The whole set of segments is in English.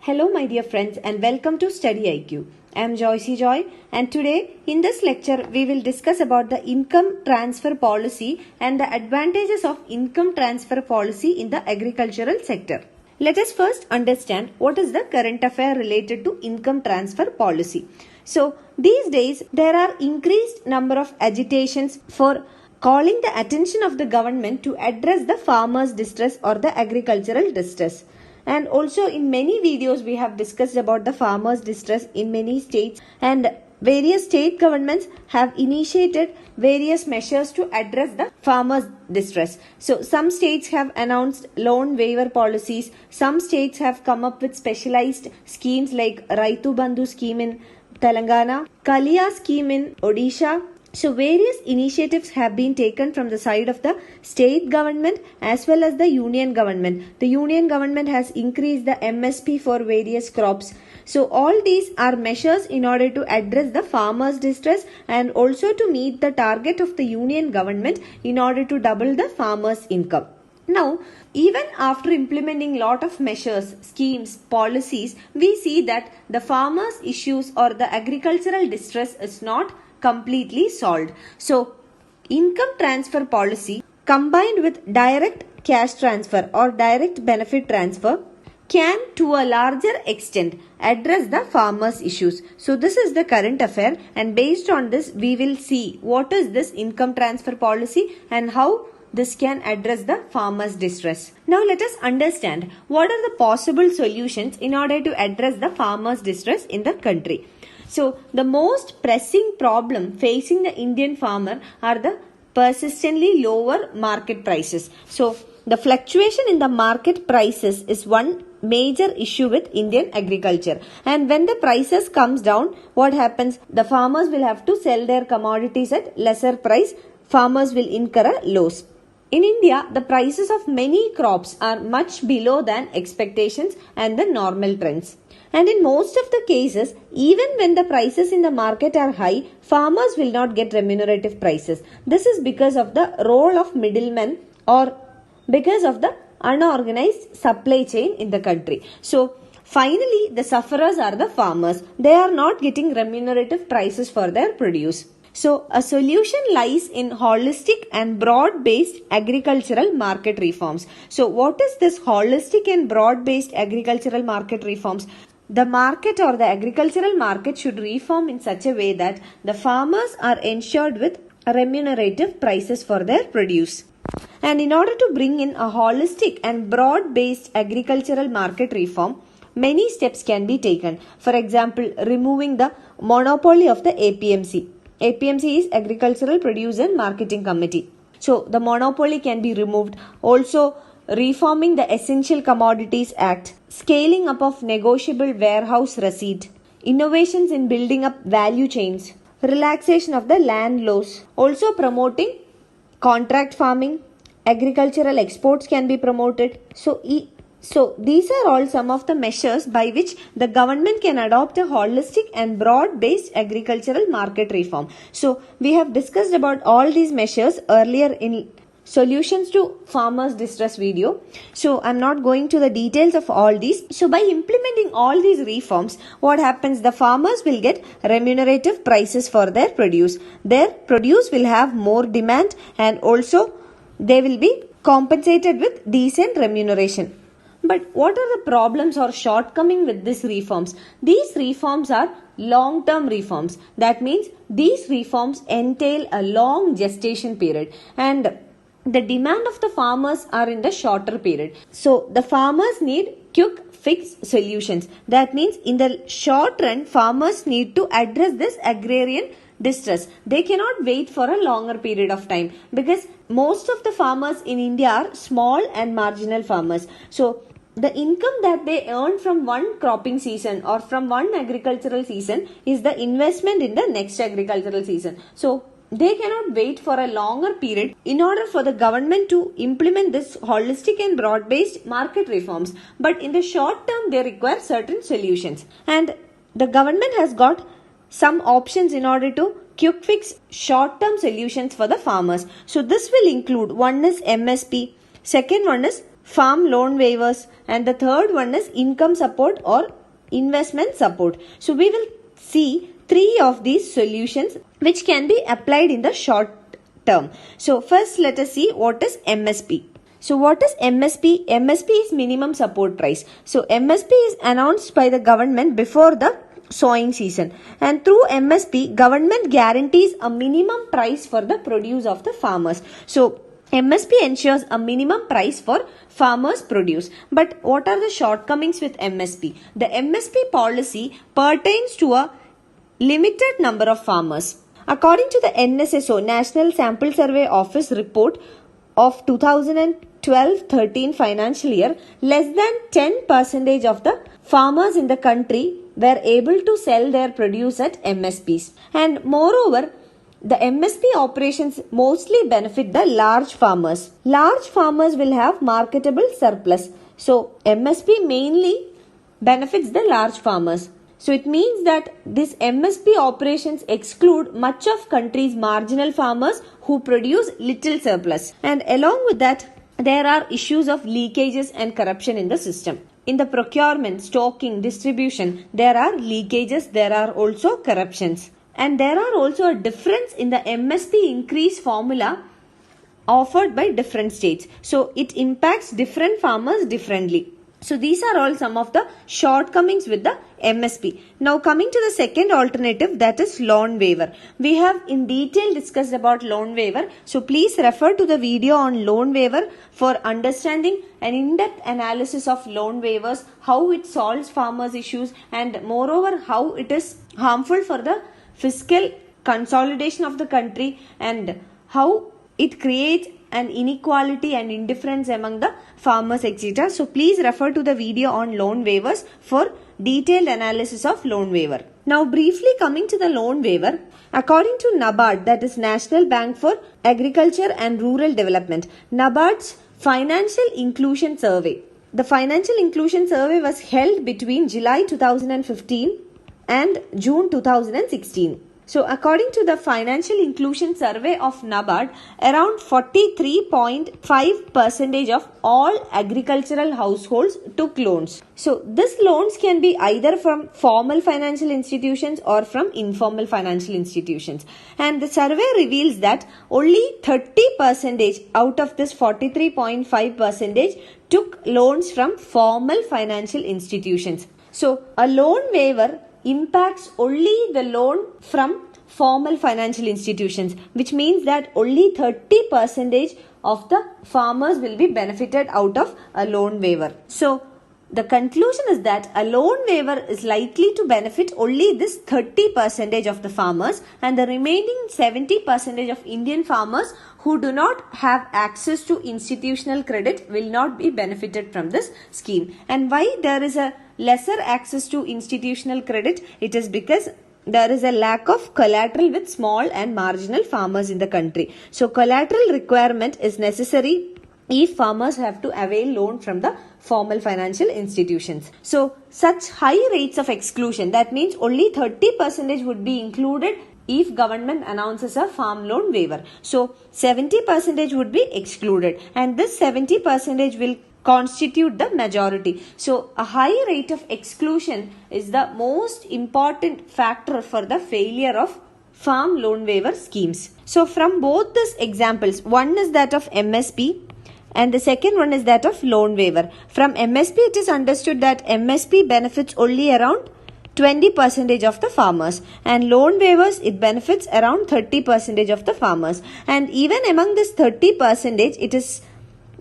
Hello my dear friends and welcome to StudyIQ. I am Joy and today in this lecture we will discuss about the income transfer policy and the advantages of income transfer policy in the agricultural sector. Let us first understand what is the current affair related to income transfer policy. So these days there are increased number of agitations for calling the attention of the government to address the farmers' distress or the agricultural distress. And also in many videos we have discussed about the farmers' distress in many states, and various state governments have initiated various measures to address the farmers' distress. So some states have announced loan waiver policies, some states have come up with specialized schemes like Raitu Bandhu scheme in Telangana, Kalia scheme in Odisha. So various initiatives have been taken from the side of the state government as well as the union government. The union government has increased the MSP for various crops. So all these are measures in order to address the farmers' distress and also to meet the target of the union government in order to double the farmers' income. Now, even after implementing lot of measures, schemes, policies, we see that the farmers' issues or the agricultural distress is not completely solved. So, income transfer policy combined with direct cash transfer or direct benefit transfer can to a larger extent address the farmers' issues. So, this is the current affair, and based on this we will see what is this income transfer policy and how this can address the farmers' distress. Now let us understand what are the possible solutions in order to address the farmers' distress in the country. So the most pressing problem facing the Indian farmer are the persistently lower market prices. So the fluctuation in the market prices is one major issue with Indian agriculture, and when the prices comes down, what happens? The farmers will have to sell their commodities at lesser price. Farmers will incur a loss. In India, the prices of many crops are much below than expectations and the normal trends. And in most of the cases, even when the prices in the market are high, farmers will not get remunerative prices. This is because of the role of middlemen or because of the unorganized supply chain in the country. So, finally, the sufferers are the farmers. They are not getting remunerative prices for their produce. So, a solution lies in holistic and broad-based agricultural market reforms. So, what is this holistic and broad-based agricultural market reforms? The market or the agricultural market should reform in such a way that the farmers are ensured with remunerative prices for their produce. And in order to bring in a holistic and broad-based agricultural market reform, many steps can be taken. For example, removing the monopoly of the APMC. APMC is Agricultural Produce and Marketing Committee. So, the monopoly can be removed. Also, reforming the Essential Commodities Act, scaling up of negotiable warehouse receipt, innovations in building up value chains, relaxation of the land laws, also promoting contract farming, agricultural exports can be promoted. So these are all some of the measures by which the government can adopt a holistic and broad-based agricultural market reform. So we have discussed about all these measures earlier in solutions to farmers' distress video. So I'm not going to the details of all these. So by implementing all these reforms, what happens? The farmers will get remunerative prices for their produce. Their produce will have more demand and also they will be compensated with decent remuneration. But what are the problems or shortcomings with these reforms? These reforms are long-term reforms. That means these reforms entail a long gestation period and the demand of the farmers are in the shorter period. So the farmers need quick fix solutions. That means in the short run, farmers need to address this agrarian distress. They cannot wait for a longer period of time because most of the farmers in India are small and marginal farmers. So the income that they earn from one cropping season or from one agricultural season is the investment in the next agricultural season. So they cannot wait for a longer period in order for the government to implement this holistic and broad-based market reforms. But in the short term, they require certain solutions. And the government has got some options in order to quick fix short-term solutions for the farmers. So this will include, one is MSP, second one is farm loan waivers, and the third one is income support or investment support. So we will see three of these solutions which can be applied in the short term. So first let us see what is MSP. So what is MSP? MSP is minimum support price. So MSP is announced by the government before the sowing season, and through MSP government guarantees a minimum price for the produce of the farmers. So MSP ensures a minimum price for farmers' produce. But what are the shortcomings with MSP? The MSP policy pertains to a limited number of farmers. According to the NSSO, National Sample Survey Office report of 2012-13 financial year, less than 10% of the farmers in the country were able to sell their produce at MSPs. And moreover, the MSP operations mostly benefit the large farmers. Large farmers will have marketable surplus. So MSP mainly benefits the large farmers. So it means that this MSP operations exclude much of country's marginal farmers who produce little surplus. And along with that, there are issues of leakages and corruption in the system. In the procurement, stocking, distribution, there are leakages, there are also corruptions. And there are also a difference in the MSP increase formula offered by different states. So it impacts different farmers differently. So these are all some of the shortcomings with the MSP. Now coming to the second alternative, that is loan waiver. We have in detail discussed about loan waiver. So please refer to the video on loan waiver for understanding an in-depth analysis of loan waivers, how it solves farmers' issues, and moreover how it is harmful for the fiscal consolidation of the country and how it creates an inequality and indifference among the farmers, etc. So please refer to the video on loan waivers for detailed analysis of loan waiver. Now briefly coming to the loan waiver, according to NABARD, that is National Bank for Agriculture and Rural Development, NABARD's Financial Inclusion Survey. The Financial Inclusion Survey was held between July 2015 and June 2016. So according to the Financial Inclusion Survey of NABARD, around 43.5% of all agricultural households took loans. So these loans can be either from formal financial institutions or from informal financial institutions. And the survey reveals that only 30% out of this 43.5% took loans from formal financial institutions. So a loan waiver impacts only the loan from formal financial institutions, which means that only 30% of the farmers will be benefited out of a loan waiver. So the conclusion is that a loan waiver is likely to benefit only this 30% of the farmers, and the remaining 70% of Indian farmers who do not have access to institutional credit will not be benefited from this scheme. And why there is a lesser access to institutional credit? It is because there is a lack of collateral with small and marginal farmers in the country. So collateral requirement is necessary if farmers have to avail loan from the formal financial institutions. So such high rates of exclusion, that means only 30% would be included if government announces a farm loan waiver. So 70% would be excluded, and this 70% will constitute the majority. So a high rate of exclusion is the most important factor for the failure of farm loan waiver schemes. So from both these examples, one is that of MSP and the second one is that of loan waiver. From MSP, it is understood that MSP benefits only around 20% of the farmers, and loan waivers, it benefits around 30% of the farmers. And even among this 30%, it is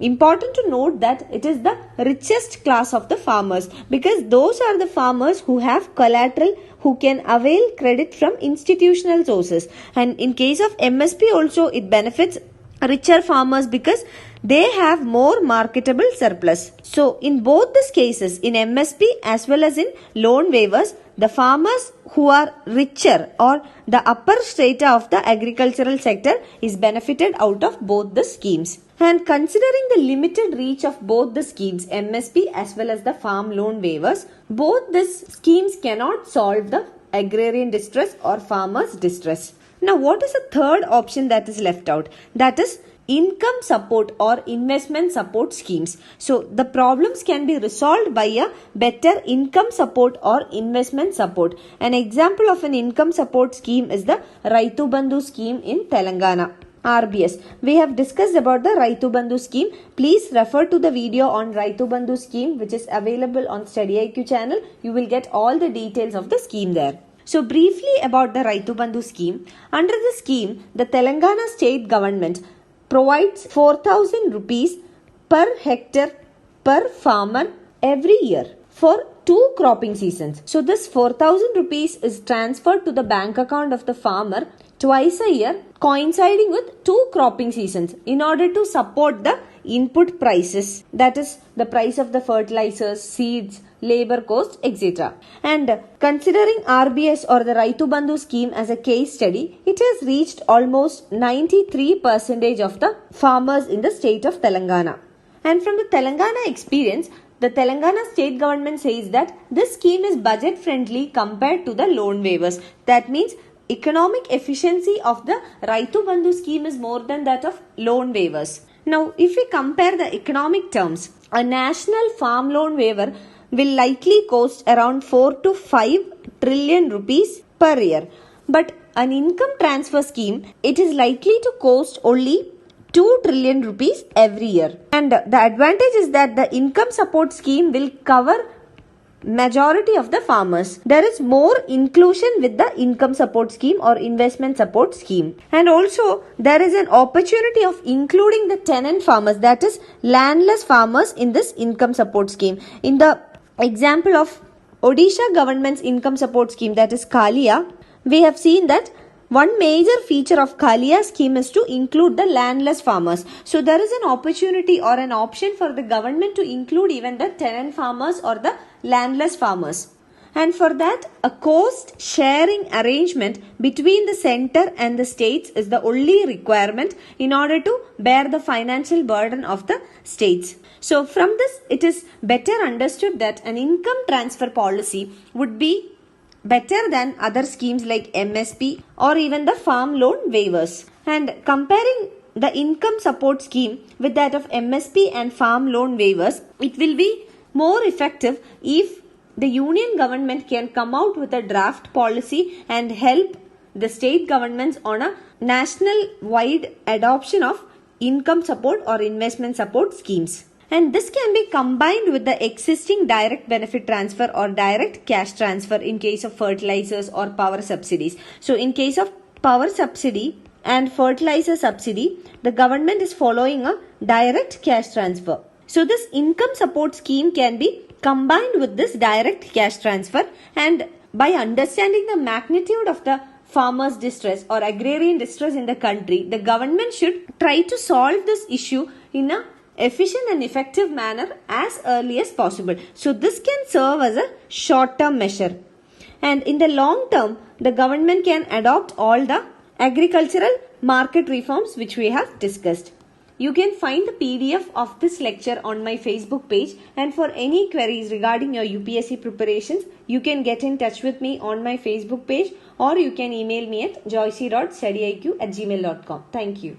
important to note that it is the richest class of the farmers, because those are the farmers who have collateral, who can avail credit from institutional sources. And in case of MSP also, it benefits richer farmers because they have more marketable surplus. So in both these cases, in MSP as well as in loan waivers, the farmers who are richer or the upper strata of the agricultural sector is benefited out of both the schemes. And considering the limited reach of both the schemes, MSP as well as the farm loan waivers, both these schemes cannot solve the agrarian distress or farmers' distress. Now, what is the third option that is left out? That is income support or investment support schemes. So the problems can be resolved by a better income support or investment support. An example of an income support scheme is the Raitu Bandhu scheme in Telangana. RBS. We have discussed about the Raitu Bandhu scheme. Please refer to the video on Raitu Bandhu scheme which is available on StudyIQ channel. You will get all the details of the scheme there. So briefly about the Raitu Bandhu scheme. Under the scheme, the Telangana state government provides 4,000 rupees per hectare per farmer every year for 2 cropping seasons. So this 4,000 rupees is transferred to the bank account of the farmer twice a year, coinciding with 2 cropping seasons in order to support the input prices, that is the price of the fertilizers, seeds, labor cost, etc. And considering RBS or the Raitu Bandhu scheme as a case study, it has reached almost 93% of the farmers in the state of Telangana. And from the Telangana experience, the Telangana state government says that this scheme is budget friendly compared to the loan waivers. That means economic efficiency of the Raitu Bandhu scheme is more than that of loan waivers. Now, if we compare the economic terms, a national farm loan waiver will likely cost around 4 to 5 trillion rupees per year. But an income transfer scheme, it is likely to cost only 2 trillion rupees every year. And the advantage is that the income support scheme will cover majority of the farmers. There is more inclusion with the income support scheme or investment support scheme. And also there is an opportunity of including the tenant farmers, that is landless farmers, in this income support scheme. In the example of Odisha government's income support scheme, that is Kalia, we have seen that one major feature of Kalia scheme is to include the landless farmers. So there is an opportunity or an option for the government to include even the tenant farmers or the landless farmers. And for that, a cost sharing arrangement between the center and the states is the only requirement in order to bear the financial burden of the states. So from this, it is better understood that an income transfer policy would be better than other schemes like MSP or even the farm loan waivers. And comparing the income support scheme with that of MSP and farm loan waivers, it will be more effective if the union government can come out with a draft policy and help the state governments on a national wide adoption of income support or investment support schemes. And this can be combined with the existing direct benefit transfer or direct cash transfer in case of fertilizers or power subsidies. So in case of power subsidy and fertilizer subsidy, the government is following a direct cash transfer. So this income support scheme can be combined with this direct cash transfer, and by understanding the magnitude of the farmers' distress or agrarian distress in the country, the government should try to solve this issue in a efficient and effective manner as early as possible. So this can serve as a short-term measure. And in the long term, the government can adopt all the agricultural market reforms which we have discussed. You can find the PDF of this lecture on my Facebook page, and for any queries regarding your UPSC preparations, you can get in touch with me on my Facebook page or you can email me at joyce.studiiq@gmail.com. Thank you.